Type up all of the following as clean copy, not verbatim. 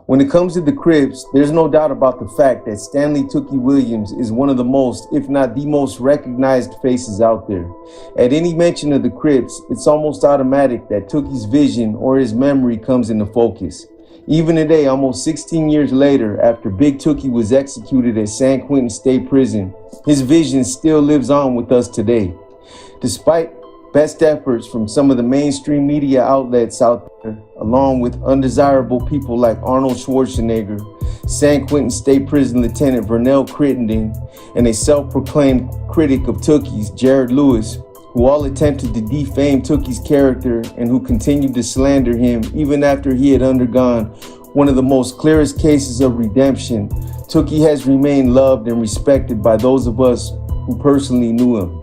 When it comes to the Crips, there's no doubt about the fact that Stanley Tookie Williams is one of the most, if not the most recognized faces out there. At any mention of the Crips, it's almost automatic that Tookie's vision or his memory comes into focus. Even today, almost 16 years later, after Big Tookie was executed at San Quentin State Prison, his vision still lives on with us today. Despite best efforts from some of the mainstream media outlets out there, along with undesirable people like Arnold Schwarzenegger, San Quentin State Prison Lieutenant Vernell Crittenden, and a self-proclaimed critic of Tookie's, Jared Lewis, who all attempted to defame Tookie's character and who continued to slander him even after he had undergone one of the most clearest cases of redemption. Tookie has remained loved and respected by those of us who personally knew him.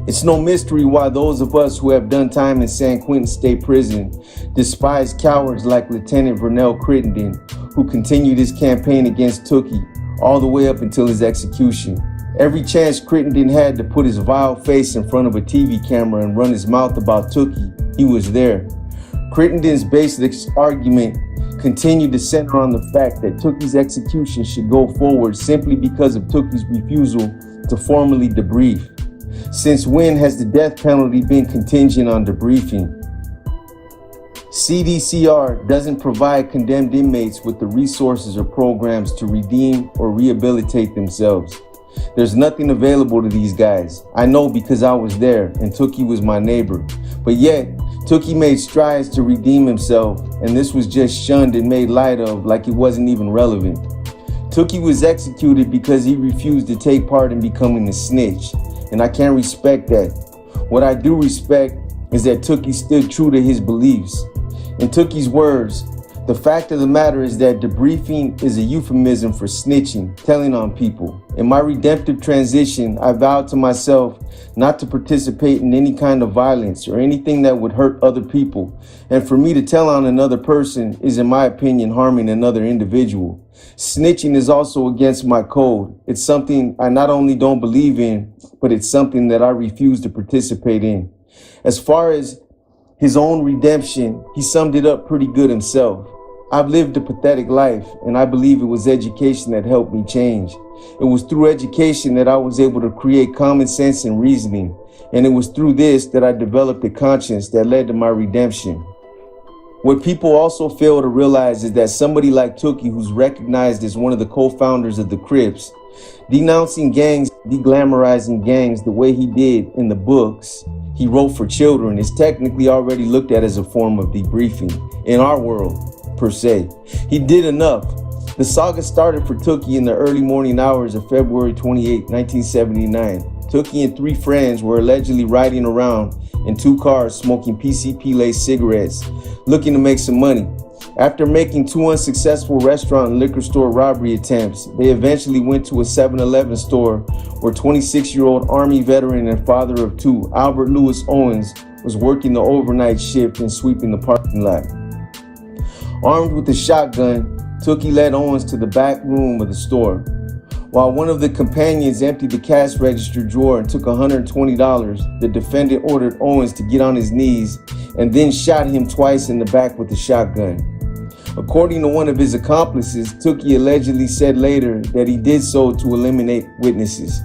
It's no mystery why those of us who have done time in San Quentin State Prison despise cowards like Lieutenant Vernell Crittenden, who continued his campaign against Tookie all the way up until his execution. Every chance Crittenden had to put his vile face in front of a TV camera and run his mouth about Tookie, he was there. Crittenden's basic argument continued to center on the fact that Tookie's execution should go forward simply because of Tookie's refusal to formally debrief. Since when has the death penalty been contingent on debriefing? CDCR doesn't provide condemned inmates with the resources or programs to redeem or rehabilitate themselves. There's nothing available to these guys. I know because I was there and Tookie was my neighbor. But yet, Tookie made strides to redeem himself, and this was just shunned and made light of like it wasn't even relevant. Tookie was executed because he refused to take part in becoming a snitch. And I can't respect that. What I do respect is that Tookie stood true to his beliefs. In Tookie's words, the fact of the matter is that debriefing is a euphemism for snitching, telling on people. In my redemptive transition, I vowed to myself not to participate in any kind of violence or anything that would hurt other people. And for me to tell on another person is, in my opinion, harming another individual. Snitching is also against my code. It's something I not only don't believe in, but it's something that I refuse to participate in. As far as his own redemption, he summed it up pretty good himself. I've lived a pathetic life, and I believe it was education that helped me change. It was through education that I was able to create common sense and reasoning, and it was through this that I developed a conscience that led to my redemption. What people also fail to realize is that somebody like Tookie, who's recognized as one of the co-founders of the Crips, denouncing gangs, deglamorizing gangs the way he did in the books he wrote for children, is technically already looked at as a form of debriefing in our world, per se. He did enough. The saga started for Tookie in the early morning hours of February 28, 1979. Tookie and 3 friends were allegedly riding around in 2 cars smoking PCP-laced cigarettes, looking to make some money. After making 2 unsuccessful restaurant and liquor store robbery attempts, they eventually went to a 7-Eleven store where 26-year-old Army veteran and father of 2, Albert Lewis Owens, was working the overnight shift and sweeping the parking lot. Armed with a shotgun, Tookie led Owens to the back room of the store. While one of the companions emptied the cash register drawer and took $120, the defendant ordered Owens to get on his knees and then shot him twice in the back with a shotgun. According to one of his accomplices, Tookie allegedly said later that he did so to eliminate witnesses.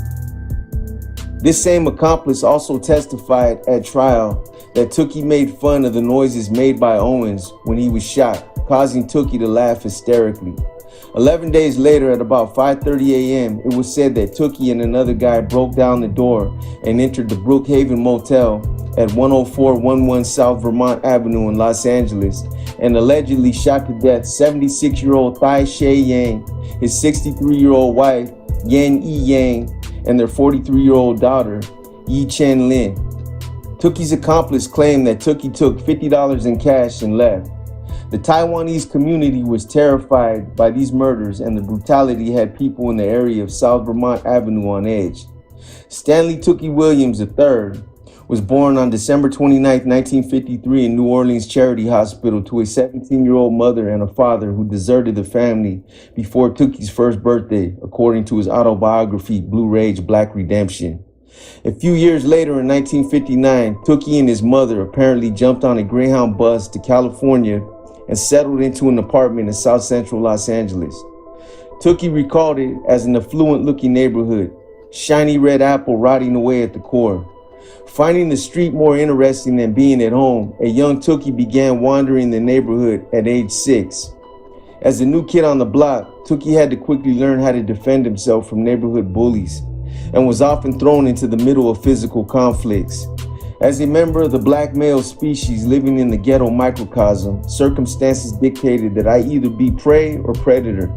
This same accomplice also testified at trial that Tookie made fun of the noises made by Owens when he was shot, causing Tookie to laugh hysterically. 11 days later, at about 5:30 a.m., it was said that Tookie and another guy broke down the door and entered the Brookhaven Motel at 10411 South Vermont Avenue in Los Angeles and allegedly shot to death 76-year-old Thai Shay Yang, his 63-year-old wife, Yan Yi Yang, and their 43-year-old daughter, Yi Chen Lin. Tookie's accomplice claimed that Tookie took $50 in cash and left. The Taiwanese community was terrified by these murders, and the brutality had people in the area of South Vermont Avenue on edge. Stanley Tookie Williams III was born on December 29, 1953 in New Orleans Charity Hospital to a 17-year-old mother and a father who deserted the family before Tookie's first birthday, according to his autobiography, Blue Rage, Black Redemption. A few years later, in 1959, Tookie and his mother apparently jumped on a Greyhound bus to California and settled into an apartment in South Central Los Angeles. Tookie recalled it as an affluent-looking neighborhood, shiny red apple rotting away at the core. Finding the street more interesting than being at home, a young Tookie began wandering the neighborhood at age 6. As a new kid on the block, Tookie had to quickly learn how to defend himself from neighborhood bullies and was often thrown into the middle of physical conflicts. As a member of the black male species living in the ghetto microcosm, circumstances dictated that I either be prey or predator.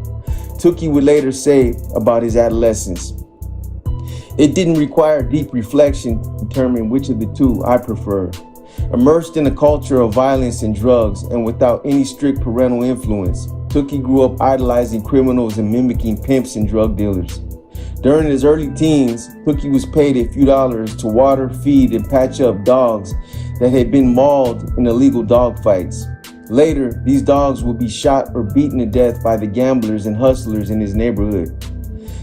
Tookie would later say about his adolescence, "It didn't require deep reflection to determine which of the two I preferred. Immersed in a culture of violence and drugs and without any strict parental influence, Tookie grew up idolizing criminals and mimicking pimps and drug dealers. During his early teens, Tookie was paid a few dollars to water, feed, and patch up dogs that had been mauled in illegal dog fights. Later, these dogs would be shot or beaten to death by the gamblers and hustlers in his neighborhood.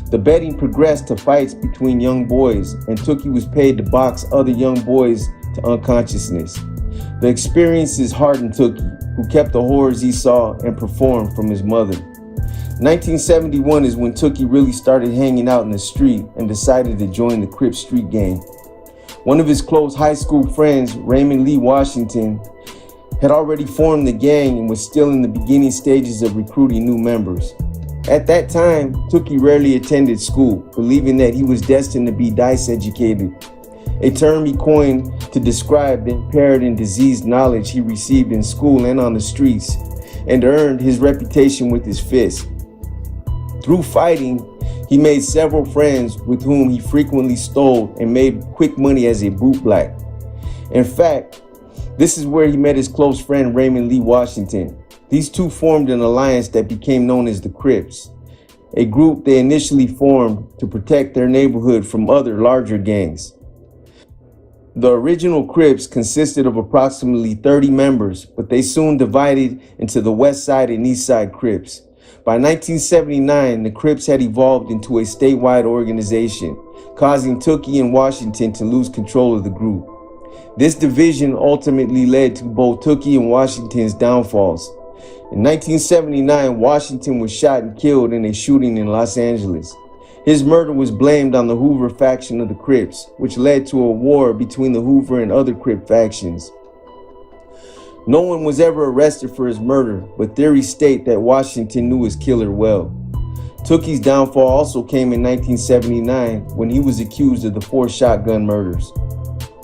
The betting progressed to fights between young boys, and Tookie was paid to box other young boys to unconsciousness. The experiences hardened Tookie, who kept the horrors he saw and performed from his mother. 1971 is when Tookie really started hanging out in the street and decided to join the Crip street gang. One of his close high school friends, Raymond Lee Washington, had already formed the gang and was still in the beginning stages of recruiting new members. At that time, Tookie rarely attended school, believing that he was destined to be dice educated, a term he coined to describe the impaired and diseased knowledge he received in school and on the streets, and earned his reputation with his fists. Through fighting, he made several friends with whom he frequently stole and made quick money as a bootblack. In fact, this is where he met his close friend Raymond Lee Washington. These two formed an alliance that became known as the Crips, a group they initially formed to protect their neighborhood from other larger gangs. The original Crips consisted of approximately 30 members, but they soon divided into the West Side and East Side Crips. By 1979, the Crips had evolved into a statewide organization, causing Tookie and Washington to lose control of the group. This division ultimately led to both Tookie and Washington's downfalls. In 1979, Washington was shot and killed in a shooting in Los Angeles. His murder was blamed on the Hoover faction of the Crips, which led to a war between the Hoover and other Crip factions. No one was ever arrested for his murder, but theories state that Washington knew his killer well. Tookie's downfall also came in 1979 when he was accused of the 4 shotgun murders.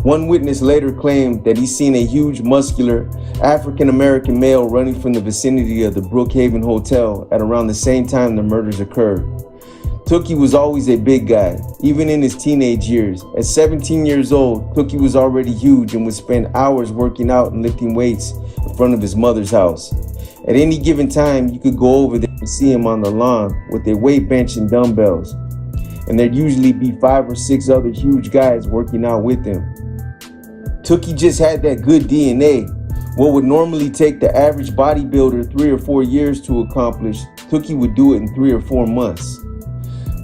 One witness later claimed that he seen a huge, muscular African-American male running from the vicinity of the Brookhaven Hotel at around the same time the murders occurred. Tookie was always a big guy, even in his teenage years. At 17 years old, Tookie was already huge and would spend hours working out and lifting weights in front of his mother's house. At any given time, you could go over there and see him on the lawn with a weight bench and dumbbells. And there'd usually be 5 or 6 other huge guys working out with him. Tookie just had that good DNA. What would normally take the average bodybuilder 3 or 4 years to accomplish, Tookie would do it in 3 or 4 months.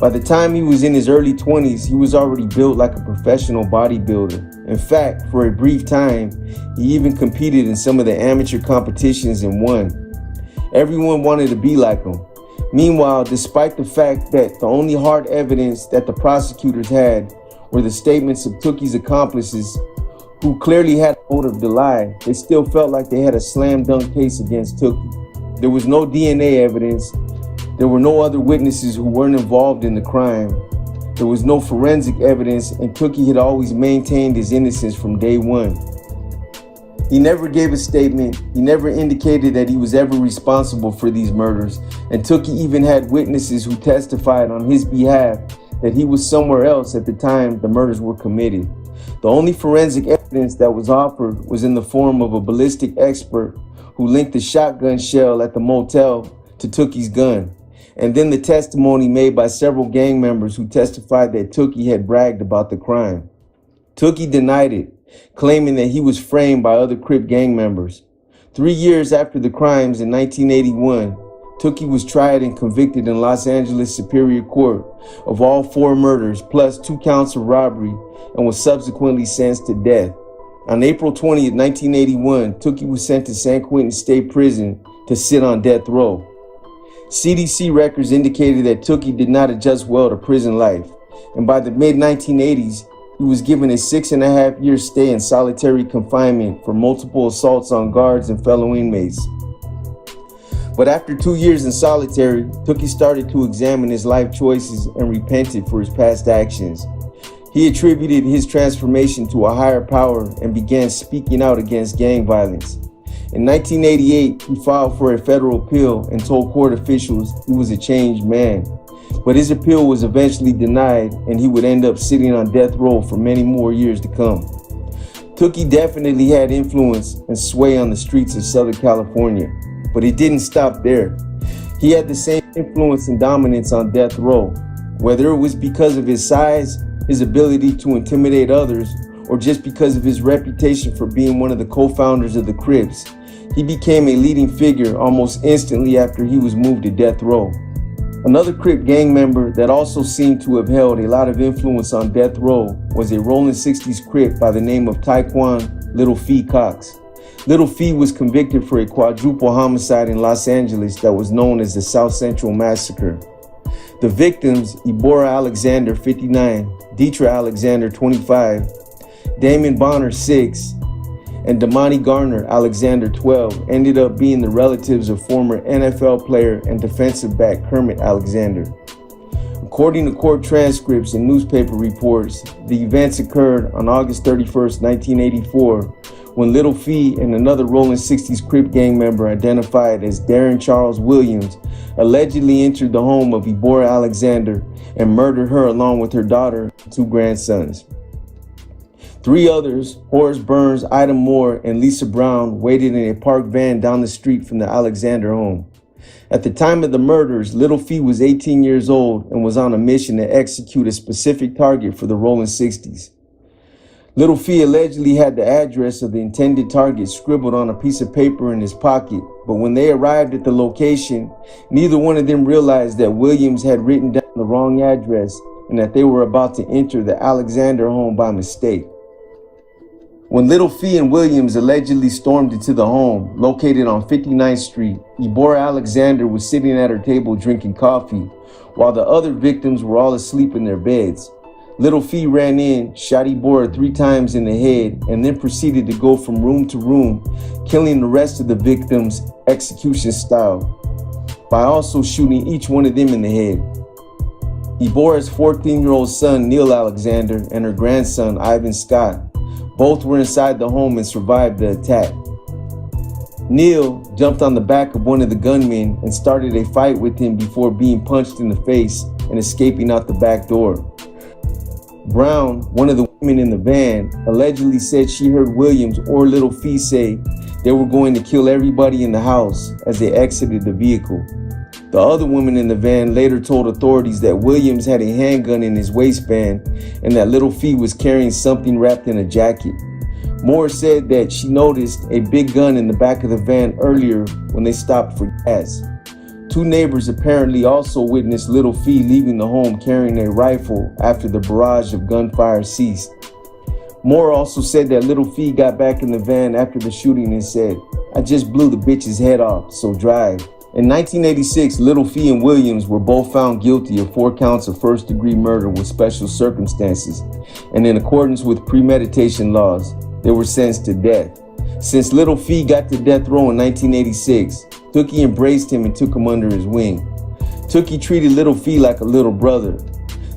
By the time he was in his early 20s, he was already built like a professional bodybuilder. In fact, for a brief time, he even competed in some of the amateur competitions and won. Everyone wanted to be like him. Meanwhile, despite the fact that the only hard evidence that the prosecutors had were the statements of Tookie's accomplices, who clearly had a motive to lie, they still felt like they had a slam dunk case against Tookie. There was no DNA evidence. There were no other witnesses who weren't involved in the crime. There was no forensic evidence, and Tookie had always maintained his innocence from day one. He never gave a statement. He never indicated that he was ever responsible for these murders, and Tookie even had witnesses who testified on his behalf that he was somewhere else at the time the murders were committed. The only forensic evidence that was offered was in the form of a ballistic expert who linked the shotgun shell at the motel to Tookie's gun, and then the testimony made by several gang members who testified that Tookie had bragged about the crime. Tookie denied it, claiming that he was framed by other Crip gang members. 3 years after the crimes in 1981, Tookie was tried and convicted in Los Angeles Superior Court of all 4 murders plus 2 counts of robbery and was subsequently sentenced to death. On April 20th, 1981, Tookie was sent to San Quentin State Prison to sit on death row. CDC records indicated that Tookie did not adjust well to prison life, and by the mid-1980s, he was given a 6.5-year stay in solitary confinement for multiple assaults on guards and fellow inmates. But after 2 years in solitary, Tookie started to examine his life choices and repented for his past actions. He attributed his transformation to a higher power and began speaking out against gang violence. In 1988, he filed for a federal appeal and told court officials he was a changed man. But his appeal was eventually denied, and he would end up sitting on death row for many more years to come. Tookie definitely had influence and sway on the streets of Southern California, but it didn't stop there. He had the same influence and dominance on death row, whether it was because of his size, his ability to intimidate others, or just because of his reputation for being one of the co-founders of the Crips. He became a leading figure almost instantly after he was moved to death row. Another Crip gang member that also seemed to have held a lot of influence on death row was a Rolling 60s Crip by the name of Taekwon Little Fee Cox. Little Fee was convicted for a quadruple homicide in Los Angeles that was known as the South Central Massacre. The victims, Ibora Alexander, 59, Deetra Alexander, 25, Damon Bonner, 6, and Damani Garner Alexander, 12, ended up being the relatives of former NFL player and defensive back Kermit Alexander. According to court transcripts and newspaper reports, the events occurred on August 31st, 1984, when Little Fee and another Rolling 60s Crip gang member identified as Darren Charles Williams allegedly entered the home of Ibora Alexander and murdered her along with her daughter and 2 grandsons. 3 others, Horace Burns, Ida Moore, and Lisa Brown, waited in a parked van down the street from the Alexander home. At the time of the murders, Little Fee was 18 years old and was on a mission to execute a specific target for the Rolling 60s. Little Fee allegedly had the address of the intended target scribbled on a piece of paper in his pocket, but when they arrived at the location, neither one of them realized that Williams had written down the wrong address and that they were about to enter the Alexander home by mistake. When Little Fee and Williams allegedly stormed into the home, located on 59th Street, Ibora Alexander was sitting at her table drinking coffee, while the other victims were all asleep in their beds. Little Fee ran in, shot Ibora 3 times in the head, and then proceeded to go from room to room, killing the rest of the victims execution style, by also shooting each one of them in the head. Ibora's 14-year-old son, Neil Alexander, and her grandson, Ivan Scott, both were inside the home and survived the attack. Neil jumped on the back of one of the gunmen and started a fight with him before being punched in the face and escaping out the back door. Brown, one of the women in the van, allegedly said she heard Williams or Little Fee say they were going to kill everybody in the house as they exited the vehicle. The other woman in the van later told authorities that Williams had a handgun in his waistband and that Little Fee was carrying something wrapped in a jacket. Moore said that she noticed a big gun in the back of the van earlier when they stopped for gas. 2 neighbors apparently also witnessed Little Fee leaving the home carrying a rifle after the barrage of gunfire ceased. Moore also said that Little Fee got back in the van after the shooting and said, "I just blew the bitch's head off, so drive." In 1986, Little Fee and Williams were both found guilty of 4 counts of first-degree murder with special circumstances, and in accordance with premeditation laws, they were sentenced to death. Since Little Fee got to death row in 1986, Tookie embraced him and took him under his wing. Tookie treated Little Fee like a little brother.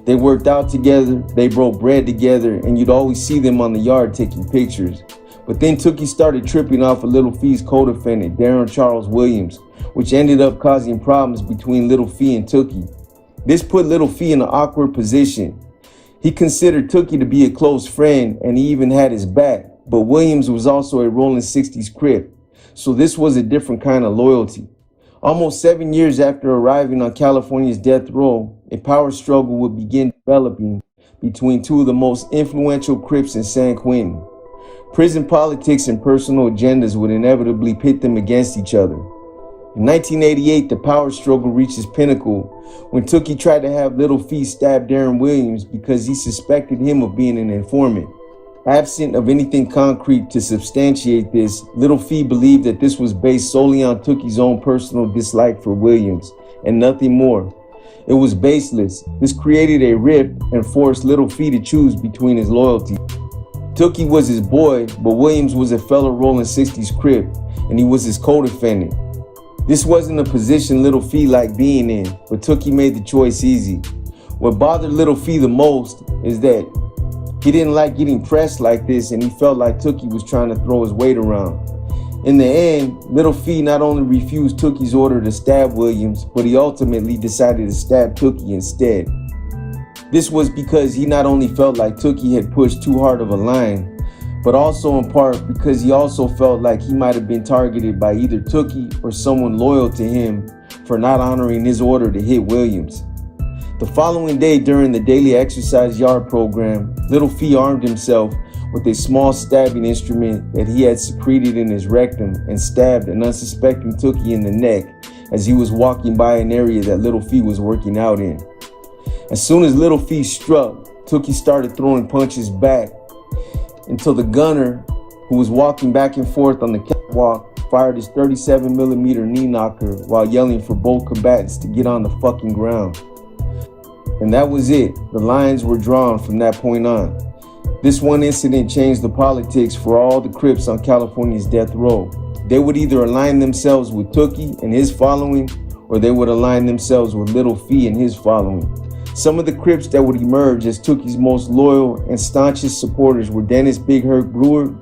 They worked out together, they broke bread together, and you'd always see them on the yard taking pictures. But then Tookie started tripping off of Little Fee's co-defendant, Darren Charles Williams, which ended up causing problems between Little Fee and Tookie. This put Little Fee in an awkward position. He considered Tookie to be a close friend and he even had his back, but Williams was also a Rolling 60s Crip, so this was a different kind of loyalty. Almost 7 years after arriving on California's death row, a power struggle would begin developing between 2 of the most influential Crips in San Quentin. Prison politics and personal agendas would inevitably pit them against each other. In 1988, the power struggle reached its pinnacle when Tookie tried to have Little Fee stab Darren Williams because he suspected him of being an informant. Absent of anything concrete to substantiate this, Little Fee believed that this was based solely on Tookie's own personal dislike for Williams, and nothing more. It was baseless. This created a rift and forced Little Fee to choose between his loyalties. Tookie was his boy, but Williams was a fellow Rolling 60s Crip, and he was his co-defendant. This wasn't a position Little Fee liked being in, but Tookie made the choice easy. What bothered Little Fee the most is that he didn't like getting pressed like this, and he felt like Tookie was trying to throw his weight around. In the end, Little Fee not only refused Tookie's order to stab Williams, but he ultimately decided to stab Tookie instead. This was because he not only felt like Tookie had pushed too hard of a line, but also in part because he also felt like he might have been targeted by either Tookie or someone loyal to him for not honoring his order to hit Williams. The following day during the daily exercise yard program, Little Fee armed himself with a small stabbing instrument that he had secreted in his rectum and stabbed an unsuspecting Tookie in the neck as he was walking by an area that Little Fee was working out in. As soon as Little Fee struck, Tookie started throwing punches back until the gunner, who was walking back and forth on the catwalk, fired his 37mm knee knocker while yelling for both combatants to get on the fucking ground. And that was it. The lines were drawn from that point on. This one incident changed the politics for all the Crips on California's death row. They would either align themselves with Tookie and his following, or they would align themselves with Little Fee and his following. Some of the Crips that would emerge as Tookie's most loyal and staunchest supporters were Dennis Big Hurt Brewer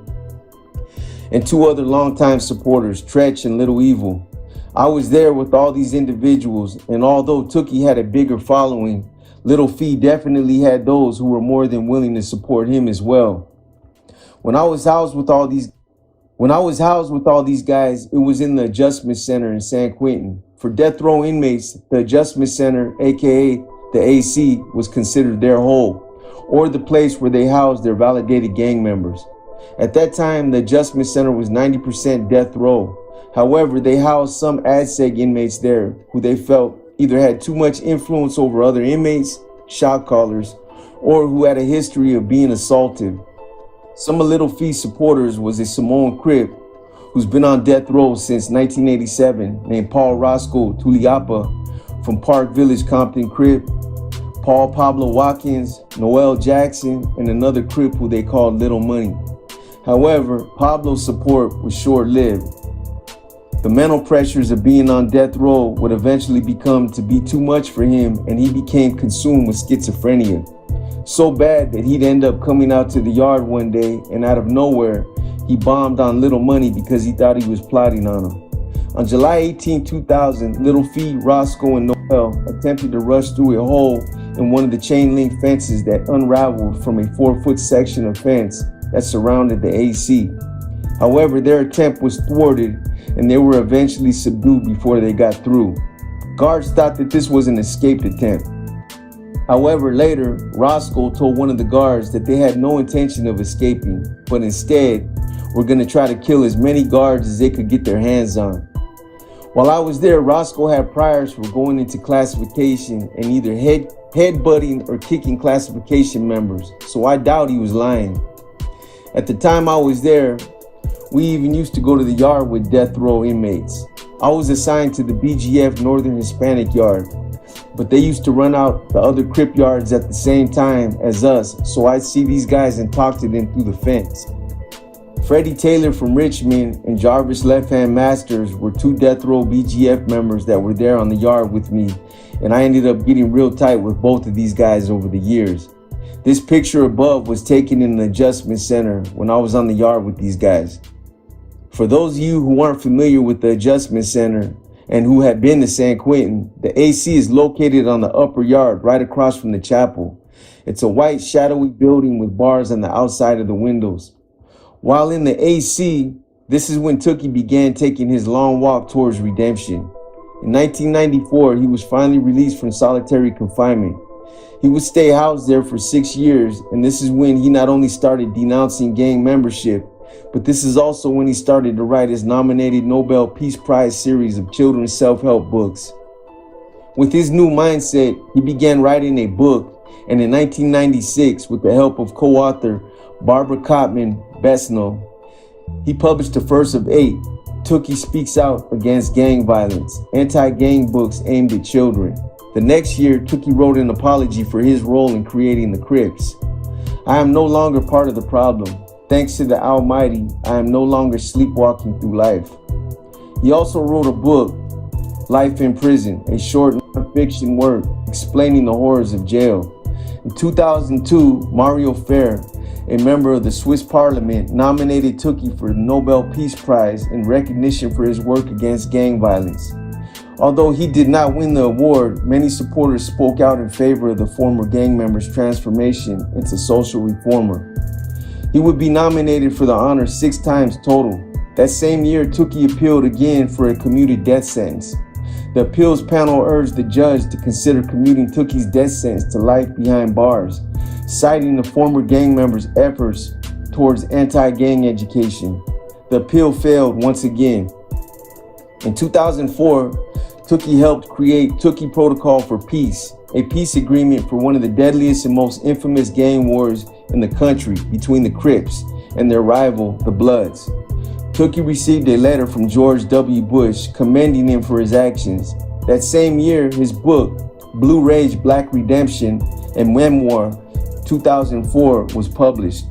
and two other longtime supporters, Tretch and Little Evil. I was there with all these individuals, and although Tookie had a bigger following, Little Fee definitely had those who were more than willing to support him as well. When I was housed with all these guys, it was in the Adjustment Center in San Quentin. For death row inmates, the Adjustment Center, aka the AC, was considered their hole, or the place where they housed their validated gang members. At that time, the Adjustment Center was 90% death row. However, they housed some ADSEG inmates there who they felt either had too much influence over other inmates, shot callers, or who had a history of being assaulted. Some of Little Fee's supporters was a Samoan Crip who's been on death row since 1987, named Paul Roscoe Tuliapa from Park Village Compton Crip, Paul Pablo Watkins, Noel Jackson, and another Crip who they called Little Money. However, Pablo's support was short-lived. The mental pressures of being on death row would eventually become to be too much for him, and he became consumed with schizophrenia. So bad that he'd end up coming out to the yard one day, and out of nowhere, he bombed on Little Money because he thought he was plotting on him. On July 18, 2000, Little Fee, Roscoe, and Noel attempted to rush through a hole in one of the chain link fences that unraveled from a 4-foot section of fence that surrounded the AC. However, their attempt was thwarted, and they were eventually subdued before they got through. Guards thought that this was an escaped attempt. However, later, Roscoe told one of the guards that they had no intention of escaping, but instead were going to try to kill as many guards as they could get their hands on. While I was there, Roscoe had priors for going into classification and either headbutting or kicking classification members, so I doubt he was lying. At the time I was there, we even used to go to the yard with death row inmates. I was assigned to the BGF Northern Hispanic yard, but they used to run out the other Crip yards at the same time as us, so I'd see these guys and talk to them through the fence. Freddie Taylor from Richmond and Jarvis Left Hand Masters were two death row BGF members that were there on the yard with me, and I ended up getting real tight with both of these guys over the years. This picture above was taken in the Adjustment Center when I was on the yard with these guys. For those of you who aren't familiar with the Adjustment Center and who have been to San Quentin, the AC is located on the upper yard right across from the chapel. It's a white shadowy building with bars on the outside of the windows. While in the AC, this is when Tookie began taking his long walk towards redemption. In 1994, he was finally released from solitary confinement. He would stay housed there for 6 years, and this is when he not only started denouncing gang membership, but this is also when he started to write his nominated Nobel Peace Prize series of children's self-help books. With his new mindset, he began writing a book, and in 1996, with the help of co-author Barbara Cotman Besnell. He published the first of 8, Tookie Speaks Out Against Gang Violence, anti-gang books aimed at children. The next year, Tookie wrote an apology for his role in creating the Crips. I am no longer part of the problem. Thanks to the Almighty, I am no longer sleepwalking through life. He also wrote a book, Life in Prison, a short non-fiction work explaining the horrors of jail. In 2002, Mario Fair, a member of the Swiss parliament, nominated Tookie for the Nobel Peace Prize in recognition for his work against gang violence. Although he did not win the award, many supporters spoke out in favor of the former gang member's transformation into social reformer. He would be nominated for the honor 6 times total. That same year, Tookie appealed again for a commuted death sentence. The appeals panel urged the judge to consider commuting Tookie's death sentence to life behind bars, citing the former gang member's efforts towards anti-gang education. The appeal failed once again. In 2004, Tookie helped create Tookie Protocol for Peace, a peace agreement for one of the deadliest and most infamous gang wars in the country between the Crips and their rival, the Bloods. Tookie received a letter from George W. Bush commending him for his actions. That same year, his book, Blue Rage, Black Redemption, and Memoir, 2004, was published.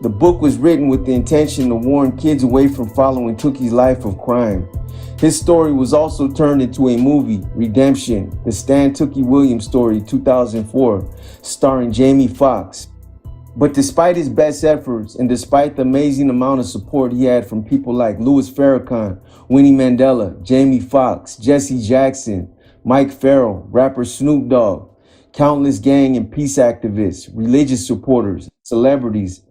The book was written with the intention to warn kids away from following Tookie's life of crime. His story was also turned into a movie, Redemption, the Stan Tookie Williams story, 2004, starring Jamie Foxx. But despite his best efforts and despite the amazing amount of support he had from people like Louis Farrakhan, Winnie Mandela, Jamie Foxx, Jesse Jackson, Mike Farrell, rapper Snoop Dogg, countless gang and peace activists, religious supporters, celebrities,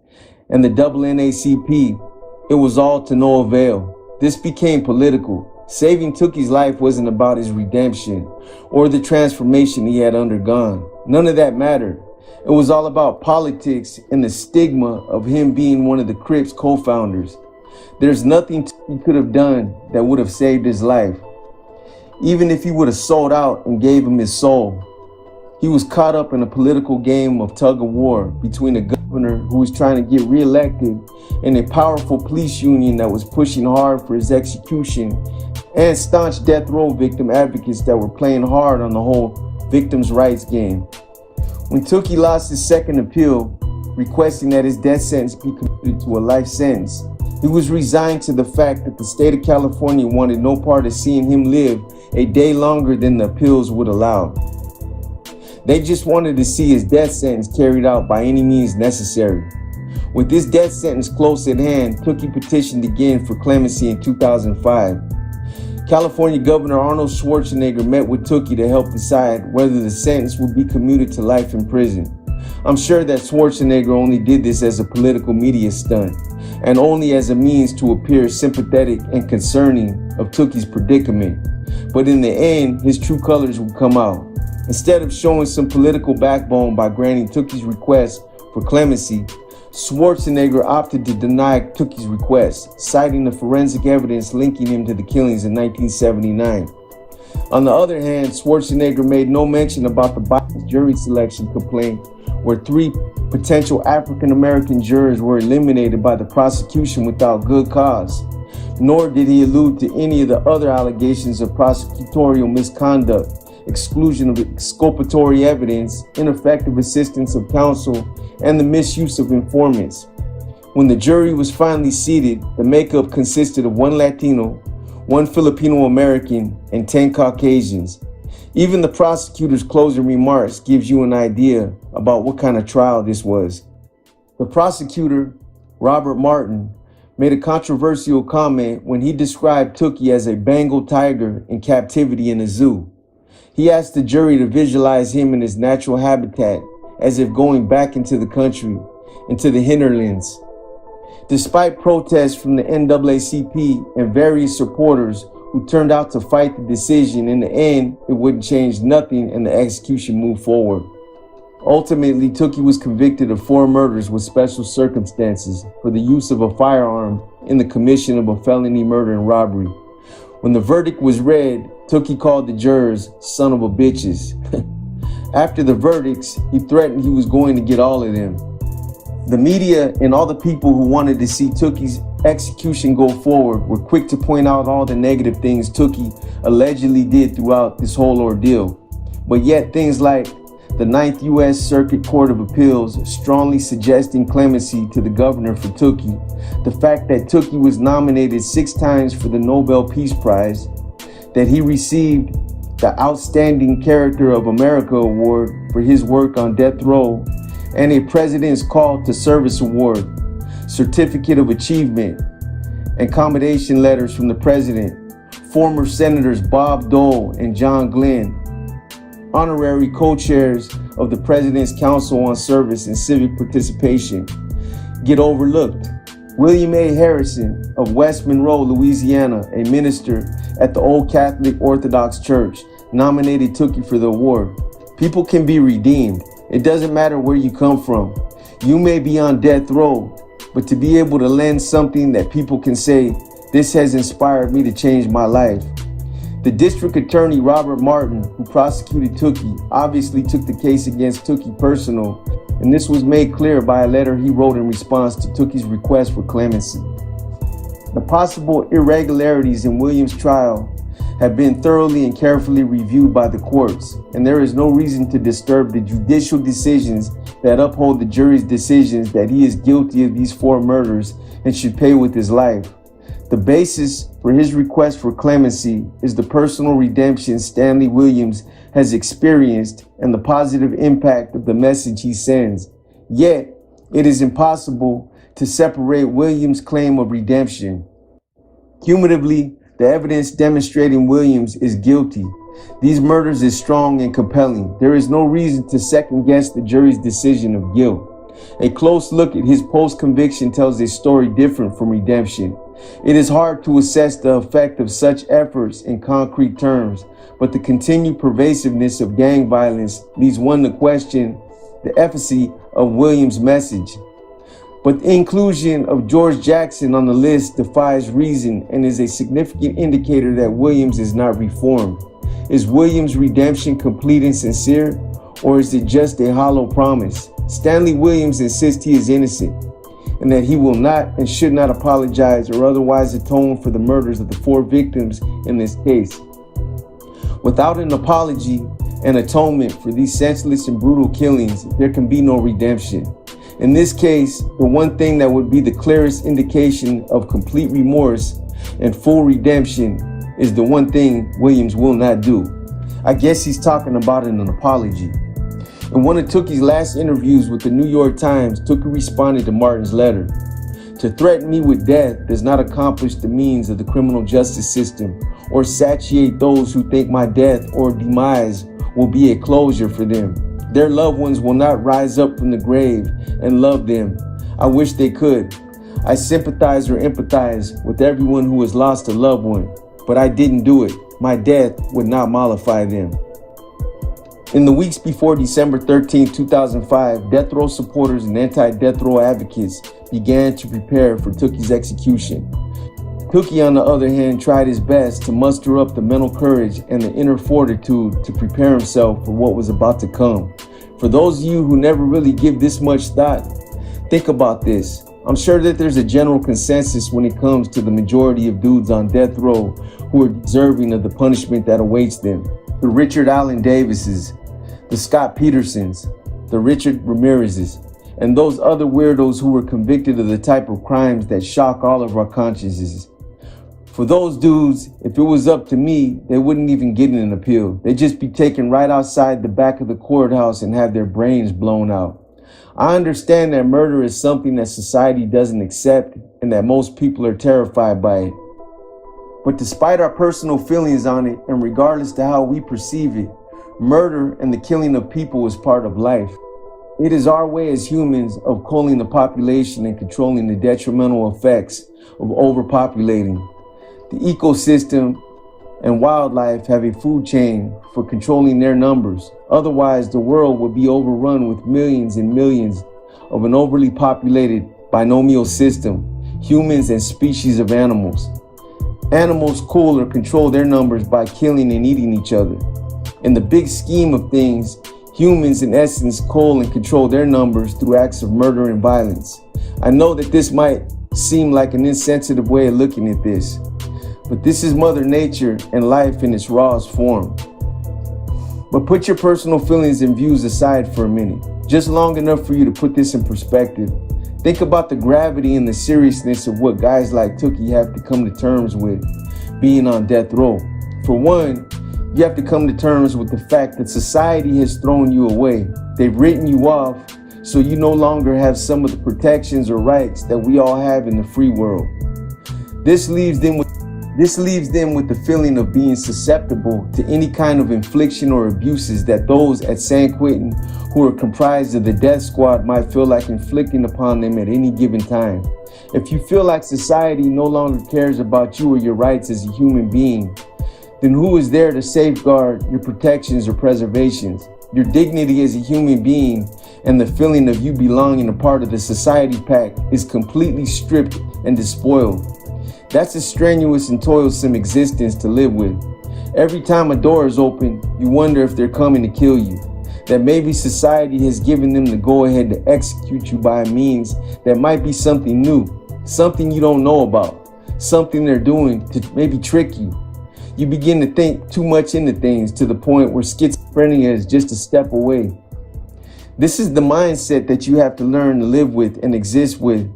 and the NAACP, it was all to no avail. This became political. Saving Tookie's life wasn't about his redemption or the transformation he had undergone. None of that mattered. It was all about politics and the stigma of him being one of the Crips co-founders. There's nothing he could have done that would have saved his life. Even if he would have sold out and gave him his soul. He was caught up in a political game of tug of war between a governor who was trying to get reelected and a powerful police union that was pushing hard for his execution, and staunch death row victim advocates that were playing hard on the whole victims' rights game. When Tookie lost his second appeal, requesting that his death sentence be commuted to a life sentence, he was resigned to the fact that the state of California wanted no part of seeing him live a day longer than the appeals would allow. They just wanted to see his death sentence carried out by any means necessary. With this death sentence close at hand, Tookie petitioned again for clemency in 2005. California Governor Arnold Schwarzenegger met with Tookie to help decide whether the sentence would be commuted to life in prison. I'm sure that Schwarzenegger only did this as a political media stunt and only as a means to appear sympathetic and concerning of Tookie's predicament. But in the end, his true colors would come out. Instead of showing some political backbone by granting Tookie's request for clemency, Schwarzenegger opted to deny Tookie's request, citing the forensic evidence linking him to the killings in 1979. On the other hand, Schwarzenegger made no mention about the biased jury selection complaint where 3 potential African-American jurors were eliminated by the prosecution without good cause. Nor did he allude to any of the other allegations of prosecutorial misconduct, exclusion of exculpatory evidence, ineffective assistance of counsel, and the misuse of informants. When the jury was finally seated, the makeup consisted of 1 Latino, 1 Filipino American, and 10 Caucasians. Even the prosecutor's closing remarks gives you an idea about what kind of trial this was. The prosecutor, Robert Martin, made a controversial comment when he described Tookie as a Bengal tiger in captivity in a zoo. He asked the jury to visualize him in his natural habitat, as if going back into the country, into the hinterlands. Despite protests from the NAACP and various supporters who turned out to fight the decision, in the end, it wouldn't change nothing and the execution moved forward. Ultimately, Tookie was convicted of 4 murders with special circumstances for the use of a firearm in the commission of a felony murder and robbery. When the verdict was read, Tookie called the jurors son of a bitches. After the verdicts, he threatened he was going to get all of them. The media and all the people who wanted to see Tookie's execution go forward were quick to point out all the negative things Tookie allegedly did throughout this whole ordeal. But yet things like the 9th U.S. Circuit Court of Appeals strongly suggesting clemency to the governor for Tookie, the fact that Tookie was nominated 6 times for the Nobel Peace Prize, that he received the Outstanding Character of America Award for his work on death row, and a President's Call to Service Award, Certificate of Achievement, and commendation letters from the President, former Senators Bob Dole and John Glenn, honorary co-chairs of the President's Council on Service and Civic Participation, get overlooked. William A. Harrison of West Monroe, Louisiana, a minister at the Old Catholic Orthodox Church, nominated Tookie for the award. People can be redeemed. It doesn't matter where you come from. You may be on death row, but to be able to lend something that people can say, this has inspired me to change my life. The district attorney, Robert Martin, who prosecuted Tookie, obviously took the case against Tookie personal, and this was made clear by a letter he wrote in response to Tookie's request for clemency. The possible irregularities in Williams' trial have been thoroughly and carefully reviewed by the courts, and there is no reason to disturb the judicial decisions that uphold the jury's decisions that he is guilty of these 4 murders and should pay with his life. The basis for his request for clemency is the personal redemption Stanley Williams has experienced and the positive impact of the message he sends. Yet, it is impossible to separate Williams' claim of redemption. Cumulatively, the evidence demonstrating Williams is guilty. These murders is strong and compelling. There is no reason to second guess the jury's decision of guilt. A close look at his post-conviction tells a story different from redemption. It is hard to assess the effect of such efforts in concrete terms, but the continued pervasiveness of gang violence leads one to question the efficacy of Williams' message. But the inclusion of George Jackson on the list defies reason and is a significant indicator that Williams is not reformed. Is Williams' redemption complete and sincere, or is it just a hollow promise? Stanley Williams insists he is innocent and that he will not and should not apologize or otherwise atone for the murders of the 4 victims in this case. Without an apology and atonement for these senseless and brutal killings, there can be no redemption. In this case, the one thing that would be the clearest indication of complete remorse and full redemption is the one thing Williams will not do. I guess he's talking about an apology. In one of Tookie's last interviews with the New York Times, Tookie responded to Martin's letter. To threaten me with death does not accomplish the means of the criminal justice system or satiate those who think my death or demise will be a closure for them. Their loved ones will not rise up from the grave and love them. I wish they could. I sympathize or empathize with everyone who has lost a loved one, but I didn't do it. My death would not mollify them. In the weeks before December 13, 2005, death row supporters and anti-death row advocates began to prepare for Tookie's execution. Tookie, on the other hand, tried his best to muster up the mental courage and the inner fortitude to prepare himself for what was about to come. For those of you who never really give this much thought, think about this. I'm sure that there's a general consensus when it comes to the majority of dudes on death row who are deserving of the punishment that awaits them. The Richard Allen Davises, the Scott Petersons, the Richard Ramirezes, and those other weirdos who were convicted of the type of crimes that shock all of our consciences. For those dudes, if it was up to me, they wouldn't even get an appeal. They'd just be taken right outside the back of the courthouse and have their brains blown out. I understand that murder is something that society doesn't accept and that most people are terrified by it. But despite our personal feelings on it, and regardless to how we perceive it, murder and the killing of people is part of life. It is our way as humans of culling the population and controlling the detrimental effects of overpopulating. The ecosystem and wildlife have a food chain for controlling their numbers. Otherwise, the world would be overrun with millions and millions of an overly populated binomial system, humans and species of animals. Animals cool or control their numbers by killing and eating each other. In the big scheme of things, Humans, in essence, cull and control their numbers through acts of murder and violence. I know that this might seem like an insensitive way of looking at this, but this is Mother Nature and life in its rawest form. But put your personal feelings and views aside for a minute, just long enough for you to put this in perspective. Think about the gravity and the seriousness of what guys like Tookie have to come to terms with being on death row. For one, you have to come to terms with the fact that society has thrown you away. They've written you off, so you no longer have some of the protections or rights that we all have in the free world. This leaves them with the feeling of being susceptible to any kind of infliction or abuses that those at San Quentin who are comprised of the death squad might feel like inflicting upon them at any given time. If you feel like society no longer cares about you or your rights as a human being, then who is there to safeguard your protections or preservations? Your dignity as a human being and the feeling of you belonging a part of the society pack is completely stripped and despoiled. That's a strenuous and toilsome existence to live with. Every time a door is open, you wonder if they're coming to kill you. That maybe society has given them the go-ahead to execute you by a means that might be something new, something you don't know about, something they're doing to maybe trick you. You begin to think too much into things to the point where schizophrenia is just a step away. This is the mindset that you have to learn to live with and exist with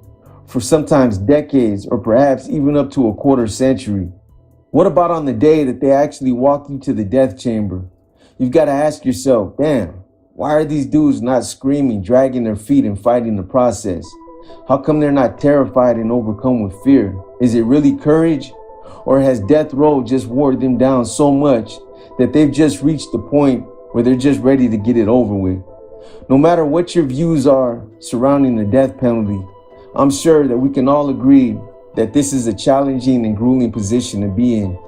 for sometimes decades or perhaps even up to a quarter century. What about on the day that they actually walk you to the death chamber? You've got to ask yourself, damn, why are these dudes not screaming, dragging their feet and fighting the process? How come they're not terrified and overcome with fear? Is it really courage? Or has death row just wore them down so much that they've just reached the point where they're just ready to get it over with? No matter what your views are surrounding the death penalty, I'm sure that we can all agree that this is a challenging and grueling position to be in.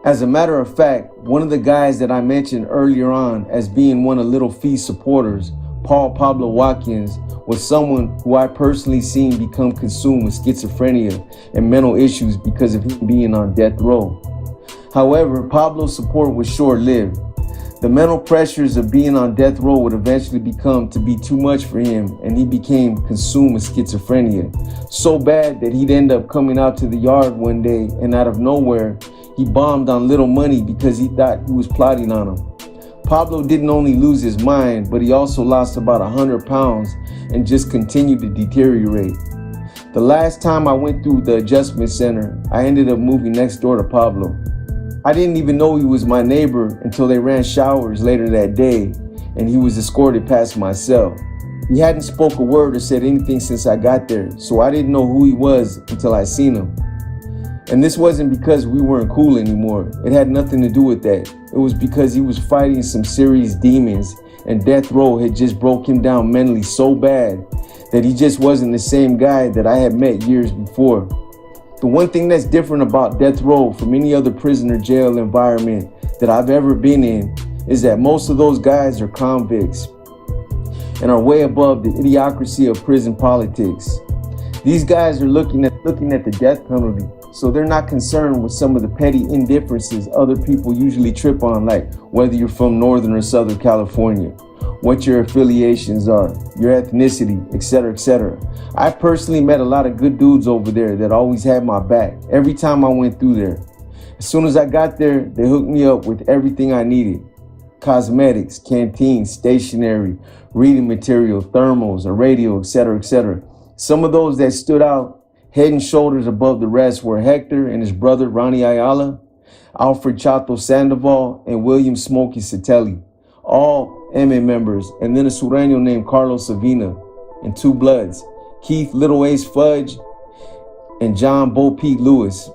As a matter of fact, one of the guys that I mentioned earlier on as being one of Little Fee's supporters, Pablo Watkins, was someone who I personally seen become consumed with schizophrenia and mental issues because of him being on death row. However, Pablo's support was short-lived. The mental pressures of being on death row would eventually become to be too much for him, and he became consumed with schizophrenia. So bad that he'd end up coming out to the yard one day, and out of nowhere, he bombed on Little Money because he thought he was plotting on him. Pablo didn't only lose his mind, but he also lost about 100 pounds and just continued to deteriorate. The last time I went through the adjustment center, I ended up moving next door to Pablo. I didn't even know he was my neighbor until they ran showers later that day and he was escorted past my cell. He hadn't spoke a word or said anything since I got there, so I didn't know who he was until I seen him. And this wasn't because we weren't cool anymore. It had nothing to do with that. It was because he was fighting some serious demons and death row had just broke him down mentally so bad that he just wasn't the same guy that I had met years before. The one thing that's different about death row from any other prison or jail environment that I've ever been in is that most of those guys are convicts and are way above the idiocracy of prison politics. These guys are looking at the death penalty, so they're not concerned with some of the petty indifferences other people usually trip on, like whether you're from Northern or Southern California, what your affiliations are, your ethnicity, etc., etc. I personally met a lot of good dudes over there that always had my back every time I went through there. As soon as I got there, they hooked me up with everything I needed. Cosmetics, canteen, stationery, reading material, thermals, a radio, etc., etc. Some of those that stood out head and shoulders above the rest were Hector and his brother Ronnie Ayala, Alfred Chato Sandoval, and William Smokey Satelli, all MA members, and then a Sureño named Carlos Savina, and two Bloods, Keith Little Ace Fudge and John Bo Pete Lewis.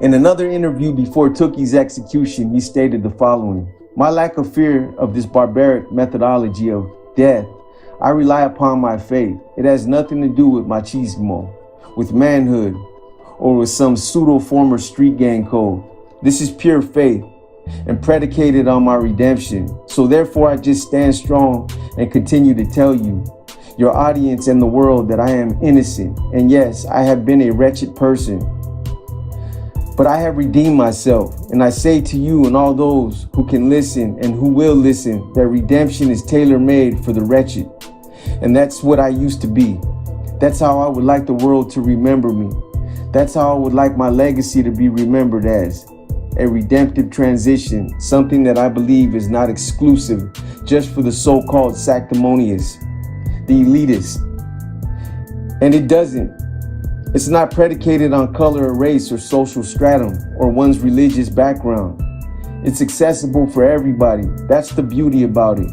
In another interview before Tookie's execution, he stated the following: "My lack of fear of this barbaric methodology of death, I rely upon my faith. It has nothing to do with machismo, with manhood, or with some pseudo former street gang code. This is pure faith and predicated on my redemption. So therefore I just stand strong and continue to tell you, your audience and the world, that I am innocent. And yes, I have been a wretched person. But I have redeemed myself, and I say to you and all those who can listen and who will listen that redemption is tailor-made for the wretched. And that's what I used to be. That's how I would like the world to remember me. That's how I would like my legacy to be remembered as. A redemptive transition, something that I believe is not exclusive just for the so-called sanctimonious, the elitist. And it doesn't. It's not predicated on color or race or social stratum or one's religious background. It's accessible for everybody. That's the beauty about it.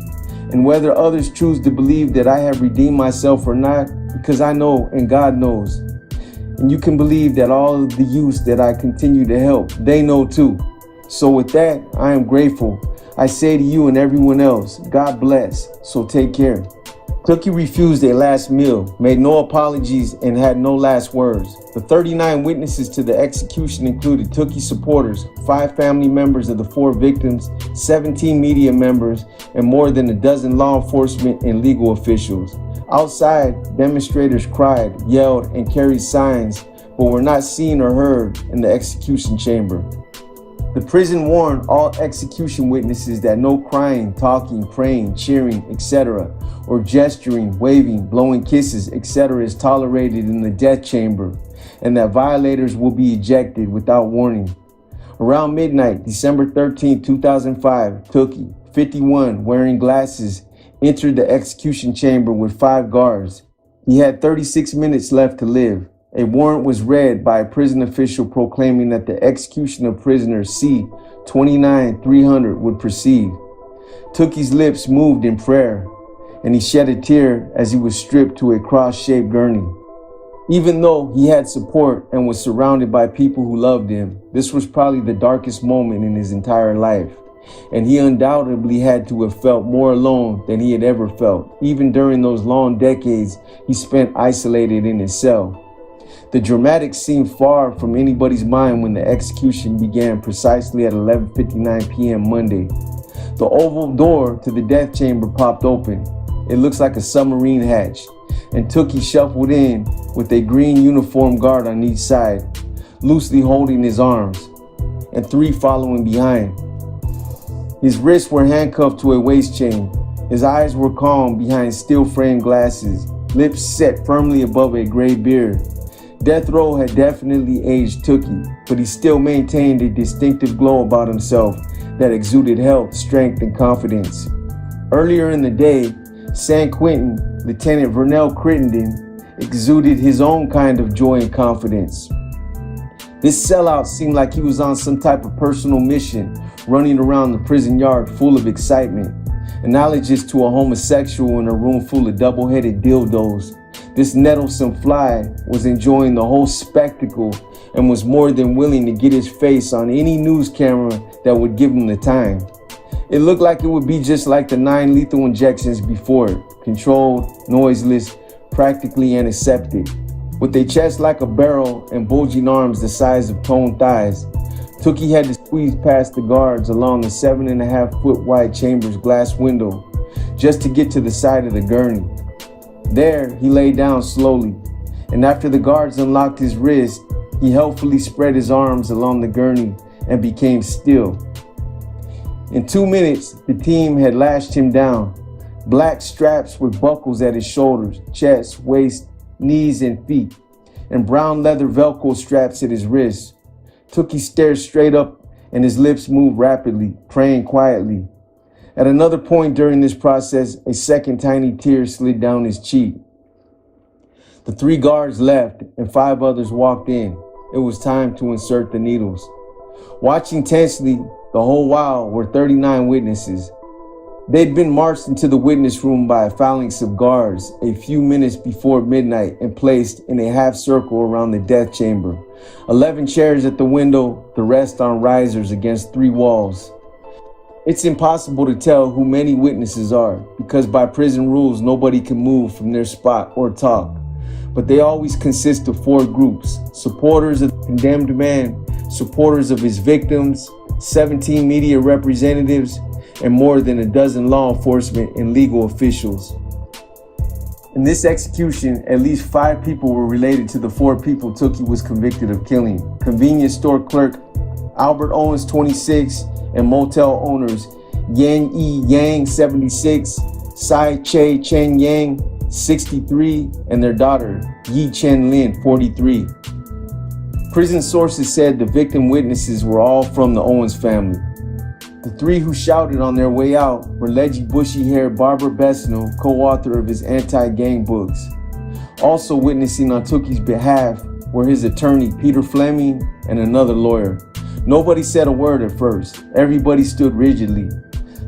And whether others choose to believe that I have redeemed myself or not, because I know and God knows. And you can believe that all of the youth that I continue to help, they know too. So with that, I am grateful. I say to you and everyone else, God bless. So take care. Tookie refused a last meal, made no apologies, and had no last words. The 39 witnesses to the execution included Tookie supporters, 5 family members of the 4 victims, 17 media members, and more than a dozen law enforcement and legal officials. Outside, demonstrators cried, yelled, and carried signs, but were not seen or heard in the execution chamber. The prison warned all execution witnesses that no crying, talking, praying, cheering, etc., or gesturing, waving, blowing kisses, etc. is tolerated in the death chamber, and that violators will be ejected without warning. Around midnight, December 13, 2005, Tookie, 51, wearing glasses, entered the execution chamber with 5 guards. He had 36 minutes left to live. A warrant was read by a prison official proclaiming that the execution of prisoner C-29-300 would proceed. Tookie's lips moved in prayer, and he shed a tear as he was stripped to a cross-shaped gurney. Even though he had support and was surrounded by people who loved him, this was probably the darkest moment in his entire life. And he undoubtedly had to have felt more alone than he had ever felt, even during those long decades he spent isolated in his cell. The dramatics seemed far from anybody's mind when the execution began precisely at 11:59 p.m. Monday. The oval door to the death chamber popped open. It looks like a submarine hatch, and Tookie shuffled in with a green uniformed guard on each side, loosely holding his arms, and 3 following behind. His wrists were handcuffed to a waist chain. His eyes were calm behind steel-framed glasses, lips set firmly above a gray beard. Death row had definitely aged Tookie, but he still maintained a distinctive glow about himself that exuded health, strength, and confidence. Earlier in the day, San Quentin, Lieutenant Vernell Crittenden, exuded his own kind of joy and confidence. This sellout seemed like he was on some type of personal mission, running around the prison yard full of excitement. Analogous to a homosexual in a room full of double-headed dildos, this nettlesome fly was enjoying the whole spectacle and was more than willing to get his face on any news camera that would give him the time. It looked like it would be just like the 9 lethal injections before it, controlled, noiseless, practically antiseptic. With a chest like a barrel and bulging arms the size of toned thighs, Tookie had to squeeze past the guards along the 7.5-foot wide chamber's glass window just to get to the side of the gurney. There, he lay down slowly, and after the guards unlocked his wrist, he helpfully spread his arms along the gurney and became still. In 2 minutes, the team had lashed him down. Black straps with buckles at his shoulders, chest, waist, knees, and feet, and brown leather Velcro straps at his wrists. Tookie stared straight up, and his lips moved rapidly, praying quietly. At another point during this process, a second tiny tear slid down his cheek. The 3 guards left, and 5 others walked in. It was time to insert the needles. Watching tensely the whole while were 39 witnesses. They'd been marched into the witness room by a phalanx of guards a few minutes before midnight and placed in a half circle around the death chamber. 11 chairs at the window, the rest on risers against 3 walls. It's impossible to tell who many witnesses are because by prison rules, nobody can move from their spot or talk. But they always consist of 4 groups: supporters of the condemned man, supporters of his victims, 17 media representatives, and more than a dozen law enforcement and legal officials. In this execution, at least 5 people were related to the 4 people Tookie was convicted of killing. Convenience store clerk Albert Owens, 26, and motel owners Yang E. Yang, 76, Sai Che Chen Yang, 63, and their daughter Yi Chen Lin, 43. Prison sources said the victim witnesses were all from the Owens family. The 3 who shouted on their way out were leggy bushy-haired Barbara Besnell, co-author of his anti-gang books. Also witnessing on Tookie's behalf were his attorney Peter Fleming and another lawyer. Nobody said a word at first. Everybody stood rigidly.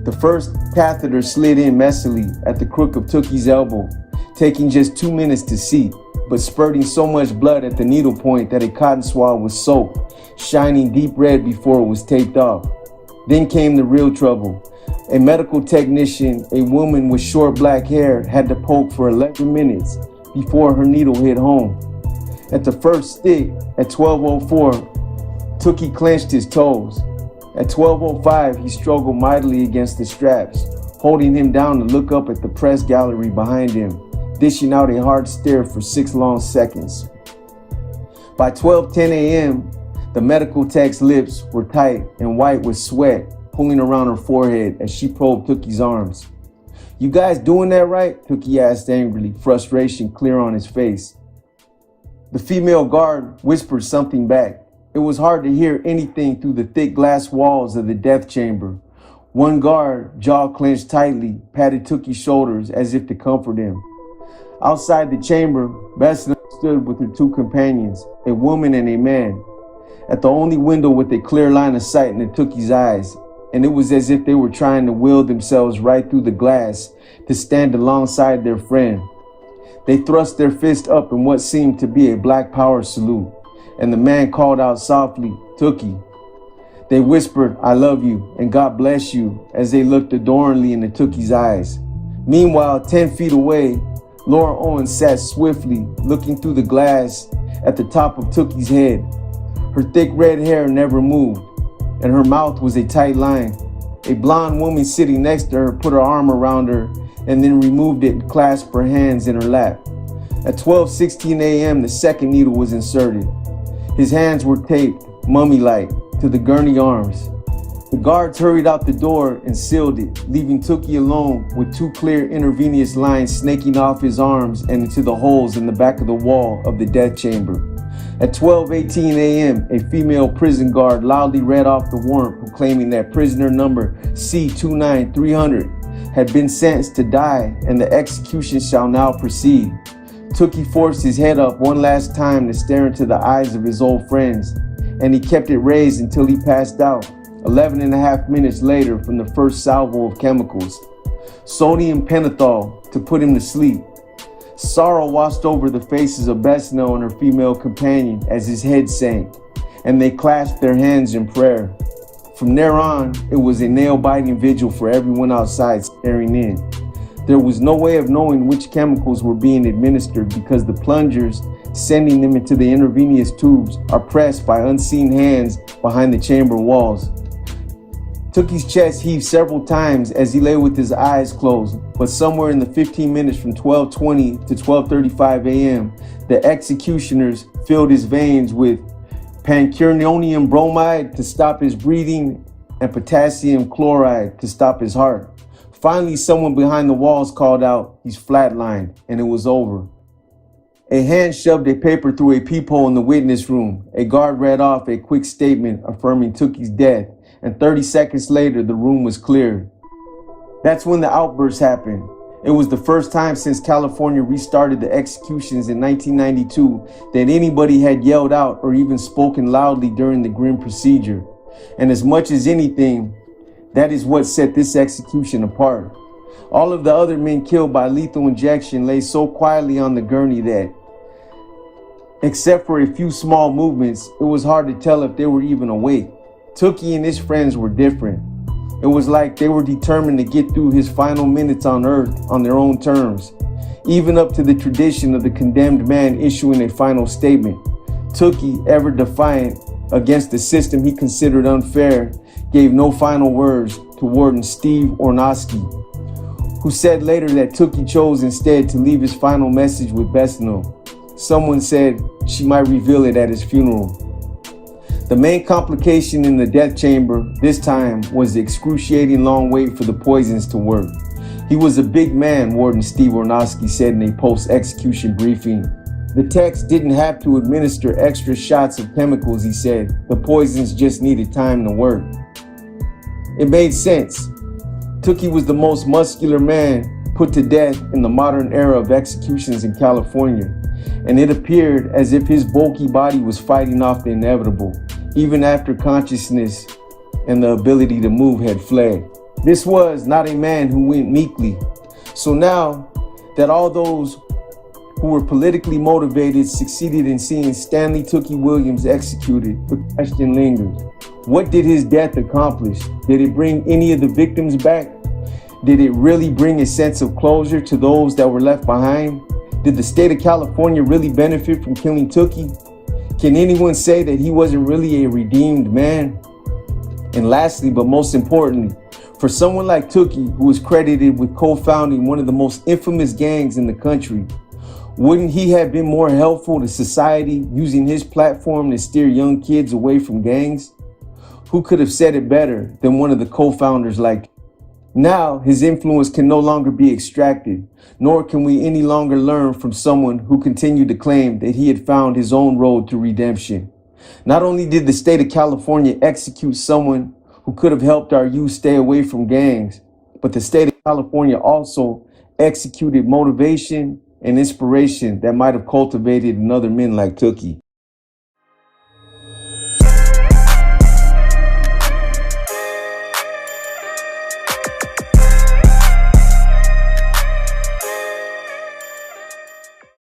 The first catheter slid in messily at the crook of Tookie's elbow, taking just 2 minutes to seat, but spurting so much blood at the needle point that a cotton swab was soaked, shining deep red before it was taped off. Then came the real trouble. A medical technician, a woman with short black hair, had to poke for 11 minutes before her needle hit home. At the first stick, at 12:04, Tookie clenched his toes. At 12:05, he struggled mightily against the straps, holding him down to look up at the press gallery behind him, dishing out a hard stare for 6 long seconds. By 12:10 a.m., the medical tech's lips were tight and white with sweat pooling around her forehead as she probed Tookie's arms. "You guys doing that right?" Tookie asked angrily, frustration clear on his face. The female guard whispered something back. It was hard to hear anything through the thick glass walls of the death chamber. One guard, jaw clenched tightly, patted Tookie's shoulders as if to comfort him. Outside the chamber, Besna stood with her 2 companions, a woman and a man, at the only window with a clear line of sight into Tookie's eyes, and it was as if they were trying to will themselves right through the glass to stand alongside their friend. They thrust their fist up in what seemed to be a black power salute, and the man called out softly, "Tookie." They whispered, "I love you," and "God bless you," as they looked adoringly into Tookie's eyes. Meanwhile, 10 feet away, Laura Owens sat swiftly, looking through the glass at the top of Tookie's head. Her thick red hair never moved, and her mouth was a tight line. A blonde woman sitting next to her put her arm around her and then removed it and clasped her hands in her lap. At 12:16 a.m., the second needle was inserted. His hands were taped, mummy-like, to the gurney arms. The guards hurried out the door and sealed it, leaving Tookie alone with 2 clear intravenous lines snaking off his arms and into the holes in the back of the wall of the death chamber. At 12:18 a.m., a female prison guard loudly read off the warrant proclaiming that prisoner number C29300 had been sentenced to die and the execution shall now proceed. Tookie forced his head up one last time to stare into the eyes of his old friends, and he kept it raised until he passed out, 11 and a half minutes later from the first salvo of chemicals, sodium pentothal, to put him to sleep. Sorrow washed over the faces of Besno and her female companion as his head sank, and they clasped their hands in prayer. From there on, it was a nail-biting vigil for everyone outside staring in. There was no way of knowing which chemicals were being administered because the plungers sending them into the intravenous tubes are pressed by unseen hands behind the chamber walls. Tookie's chest heaved several times as he lay with his eyes closed, but somewhere in the 15 minutes from 12:20 to 12:35 a.m., the executioners filled his veins with pancuronium bromide to stop his breathing and potassium chloride to stop his heart. Finally, someone behind the walls called out, "He's flatlined," and it was over. A hand shoved a paper through a peephole in the witness room. A guard read off a quick statement affirming Tookie's death, and 30 seconds later, the room was cleared. That's when the outburst happened. It was the first time since California restarted the executions in 1992 that anybody had yelled out or even spoken loudly during the grim procedure. And as much as anything, that is what set this execution apart. All of the other men killed by lethal injection lay so quietly on the gurney that, except for a few small movements, it was hard to tell if they were even awake. Tookie and his friends were different. It was like they were determined to get through his final minutes on earth on their own terms, even up to the tradition of the condemned man issuing a final statement. Tookie, ever defiant against the system he considered unfair, gave no final words to Warden Steve Ornosky, who said later that Tookie chose instead to leave his final message with VENMO. Someone said she might reveal it at his funeral. The main complication in the death chamber this time was the excruciating long wait for the poisons to work. He was a big man, Warden Steve Ornosky said in a post-execution briefing. The techs didn't have to administer extra shots of chemicals, he said. The poisons just needed time to work. It made sense. Tookie was the most muscular man put to death in the modern era of executions in California, and it appeared as if his bulky body was fighting off the inevitable, even after consciousness and the ability to move had fled. This was not a man who went meekly. So now that all those who were politically motivated succeeded in seeing Stanley Tookie Williams executed, the question lingers. What did his death accomplish? Did it bring any of the victims back? Did it really bring a sense of closure to those that were left behind? Did the state of California really benefit from killing Tookie? Can anyone say that he wasn't really a redeemed man? And lastly, but most importantly, for someone like Tookie, who was credited with co-founding one of the most infamous gangs in the country, wouldn't he have been more helpful to society using his platform to steer young kids away from gangs? Who could have said it better than one of the co-founders like? Now, his influence can no longer be extracted, nor can we any longer learn from someone who continued to claim that he had found his own road to redemption. Not only did the state of California execute someone who could have helped our youth stay away from gangs, but the state of California also executed motivation and inspiration that might have cultivated in other men like Tookie.